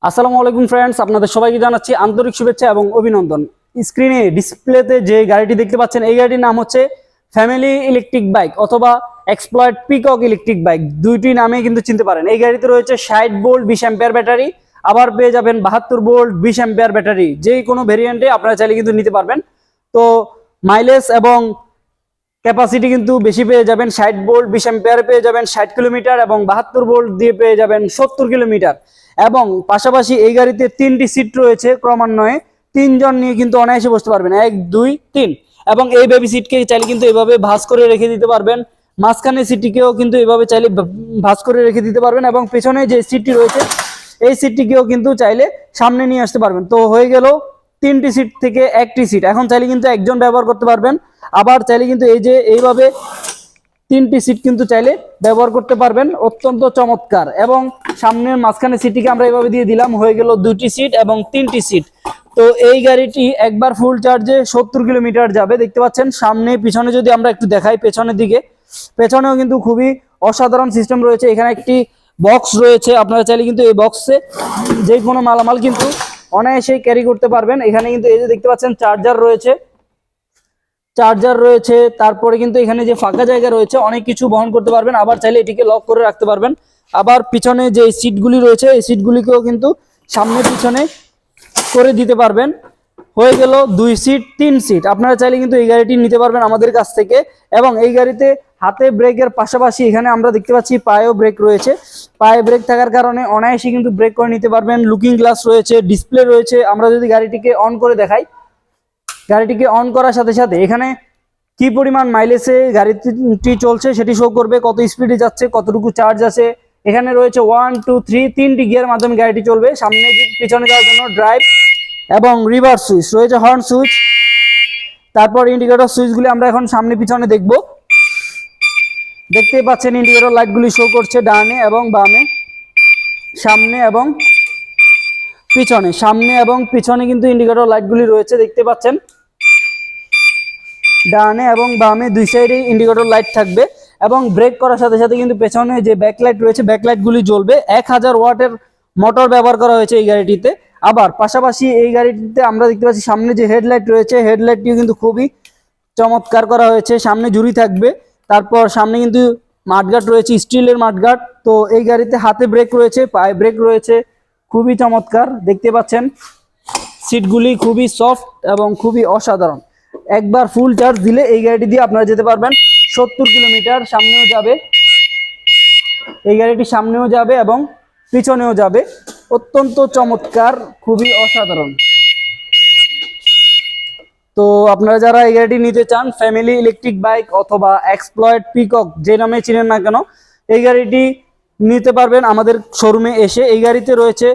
আসসালামু আলাইকুম ফ্রেন্ডস, আপনাদের সবাইকে জানাচ্ছি আন্তরিক শুভেচ্ছা এবং অভিনন্দন। স্ক্রিনে ডিসপ্লেতে যে গাড়িটি দেখতে পাচ্ছেন এই গাড়িটির নাম হচ্ছে ফ্যামিলি ইলেকট্রিক বাইক অথবা এক্সপ্লয়েড পিকক ইলেকট্রিক বাইক, দুইটি নামে কিন্তু চিনতে পারেন। এই গাড়িতে রয়েছে 60 ভোল্ট 20 অ্যাম্পিয়ার ব্যাটারি, আবার পেয়ে যাবেন 72 ভোল্ট 20 অ্যাম্পিয়ার ব্যাটারি। যে কোনো ভেরিয়েন্টে আপনারা চাইলে কিন্তু নিতে পারবেন। তো মাইলেজ এবং ক্যাপাসিটি কিন্তু বেশি পেয়ে যাবেন। 60 ভোল্ট 20 অ্যাম্পিয়ারে পেয়ে যাবেন 60 কিলোমিটার এবং 72 ভোল্ট দিয়ে পেয়ে যাবেন 70 কিলোমিটার। এবং পাশাপাশি এই গাড়িতে 3টি সিট রয়েছে, ক্রমান্বয়ে 3 জন নিয়ে কিন্তু অনায়াসে বসতে পারবেন, 1 2 3। এবং এই বেবি সিটকে চাইলে কিন্তু এভাবে ভাঁজ করে রেখে দিতে পারবেন। মাঝখানে সিটটিকেও কিন্তু এভাবে চাইলে ভাঁজ করে রেখে দিতে পারবেন এবং পেছনে যে সিটটি রয়েছে এই সিটটিকেও কিন্তু চাইলে সামনে নিয়ে আসতে পারবেন। তো হয়ে গেল 3টি সিট থেকে 1টি সিট। এখন চাইলে কিন্তু একজন ব্যবহার করতে পারবেন, আবার চাইলে কিন্তু এই যে এইভাবে 3টি সিট কিন্তু চাইলে ব্যবহার করতে পারবেন। অত্যন্ত চমৎকার। এবং সামনের মাঝখানে সিটটিকে আমরা এইভাবে দিয়ে দিলাম, হয়ে গেল 2টি সিট এবং 3টি সিট। তো এই গাড়িটি একবার ফুল চার্জে 70 কিলোমিটার যাবে। দেখতে পাচ্ছেন সামনে পিছনে যদি আমরা একটু দেখাই, পেছনের দিকে পেছনেও কিন্তু খুবই অসাধারণ সিস্টেম রয়েছে। এখানে একটি বক্স রয়েছে, আপনারা চাইলে কিন্তু এই বক্সে যে কোনো মালামাল কিন্তু অনায়াসেই ক্যারি করতে পারবেন। এখানে কিন্তু এই যে দেখতে পাচ্ছেন চার্জার রয়েছে, তারপরে কিন্তু এখানে যে ফাঁকা জায়গা রয়েছে অনেক কিছু বহন করতে পারবেন। আবার চাইলে এটিকে লক করে রাখতে পারবেন। আবার পিছনে যে সিটগুলি রয়েছে এই সিটগুলিকেও কিন্তু সামনে পিছনে করে দিতে পারবেন। হয়ে গেল 2 সিট 3 সিট। আপনারা চাইলে কিন্তু এই গাড়িটি নিতে পারবেন আমাদের কাছ থেকে। এবং এই গাড়িতে হাতে ব্রেকের পাশাপাশি এখানে আমরা দেখতে পাচ্ছি পায়েও ব্রেক রয়েছে। পায়ে ব্রেক থাকার কারণে অনায়াসে কিন্তু ব্রেক করে নিতে পারবেন। লুকিং গ্লাস রয়েছে, ডিসপ্লে রয়েছে। আমরা যদি গাড়িটিকে অন করে দেখাই, গাড়িটিকে অন করার সাথে সাথে এখানে কি পরিমাণ মাইলেজে গাড়িটি চলছে সেটি শো করবে, কত স্পিডে যাচ্ছে, কতটুকু চার্জ আছে। এখানে রয়েছে 1 2 3 3টি গিয়ার মাধ্যমে গাড়িটি চলবে। সামনে পিছনে যাওয়ার জন্য ড্রাইভ এবং রিভার্স সুইচ রয়েছে, হর্ন সুইচ, তারপর ইন্ডিকেটর সুইচগুলি আমরা এখন সামনে পিছনে দেখব। দেখতেই পাচ্ছেন ইন্ডিকেটর লাইটগুলি শো করছে ডানে এবং বামে, সামনে এবং পিছনে কিন্তু ইন্ডিকেটর লাইটগুলি রয়েছে। দেখতে পাচ্ছেন ডানে এবং বামে দুই সাইডে ইন্ডিকেটর লাইট থাকবে। এবং ব্রেক করার সাথে সাথে কিন্তু পেছনে যে ব্যাকলাইট রয়েছে ব্যাকলাইটগুলি জ্বলবে। 1000 ওয়াটের মোটর ব্যবহার করা হয়েছে এই গাড়িটিতে। আবার পাশাপাশি এই গাড়িটিতে আমরা দেখতে পাচ্ছি সামনে যে হেডলাইট রয়েছে হেডলাইটটিও কিন্তু খুবই চমৎকার করা হয়েছে। সামনে জুড়ি থাকবে, তারপর সামনে কিন্তু মাঠগার্ড রয়েছে, স্টিলের মাঠগার্ড। তো এই গাড়িতে হাতে ব্রেক রয়েছে, পায়ে ব্রেক রয়েছে, খুবই চমৎকার। দেখতে পাচ্ছেন সিটগুলি খুবই সফট এবং খুবই অসাধারণ। একবার ফুল চার্জ দিলে এই গাড়িটি দিয়ে আপনারা যেতে পারবেন 70 কিলোমিটার। সামনেও যাবে, এই গাড়িটি সামনেও যাবে এবং পিছনেও যাবে। অত্যন্ত চমৎকার, খুবই অসাধারণ। তো আপনারা যারা এই গাড়িটি নিতে চান, ফ্যামিলি ইলেকট্রিক বাইক অথবা এক্সপ্লয়েড পিকক যে নামে চিনেন না কেন, এই গাড়িটি নিতে পারবেন আমাদের শোরুমে এসে। এই গাড়িতে রয়েছে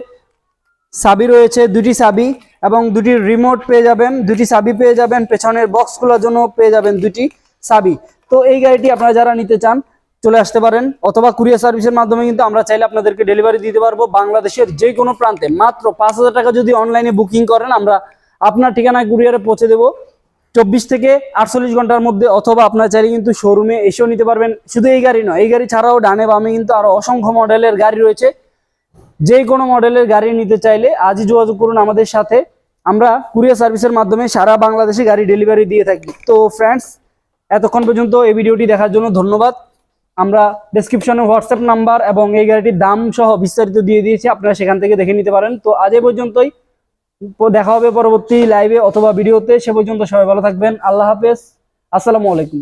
চাবি রয়েছে, 2টি চাবি এবং 2টি রিমোট পেয়ে যাবেন, 2টি চাবি পেয়ে যাবেন। পেছনের বক্স খোলার জন্য পেয়ে যাবেন 2টি চাবি। তো এই গাড়িটি আপনারা যারা নিতে চান চলে আসতে পারেন, অথবা কুরিয়ার সার্ভিসের মাধ্যমে কিন্তু আমরা চাইলে আপনাদেরকে ডেলিভারি দিতে পারবো বাংলাদেশের যে কোনো প্রান্তে। মাত্র 5000 টাকা যদি অনলাইনে বুকিং করেন আমরা আপনার ঠিকানায় কুরিয়ারে পৌঁছে দেবো 24 থেকে 48 ঘন্টার মধ্যে। অথবা আপনারা চাইলে কিন্তু শোরুমে এসেও নিতে পারবেন। শুধু এই গাড়ি নয়, এই গাড়ি ছাড়াও ডানে বামে কিন্তু আরো অসংখ্য মডেলের গাড়ি রয়েছে। যে কোনো মডেলের গাড়ি নিতে চাইলে আজই যোগাযোগ করুন আমাদের সাথে। আমরা কুরিয়ার সার্ভিসের মাধ্যমে সারা বাংলাদেশে গাড়ি ডেলিভারি দিয়ে থাকি। তো ফ্রেন্ডস, এতক্ষণ পর্যন্ত এই ভিডিওটি দেখার জন্য ধন্যবাদ। আমরা ডেসক্রিপশনে হোয়াটসঅ্যাপ নাম্বার এবং এই গাড়িটির দাম সহ বিস্তারিত দিয়ে দিয়েছি, আপনারা সেখান থেকে দেখে নিতে পারেন। তো আজ এই পর্যন্তই, দেখা হবে পরবর্তী লাইভে অথবা ভিডিওতে। সে পর্যন্ত সবাই ভালো থাকবেন। আল্লাহ হাফেজ, আসসালামু আলাইকুম।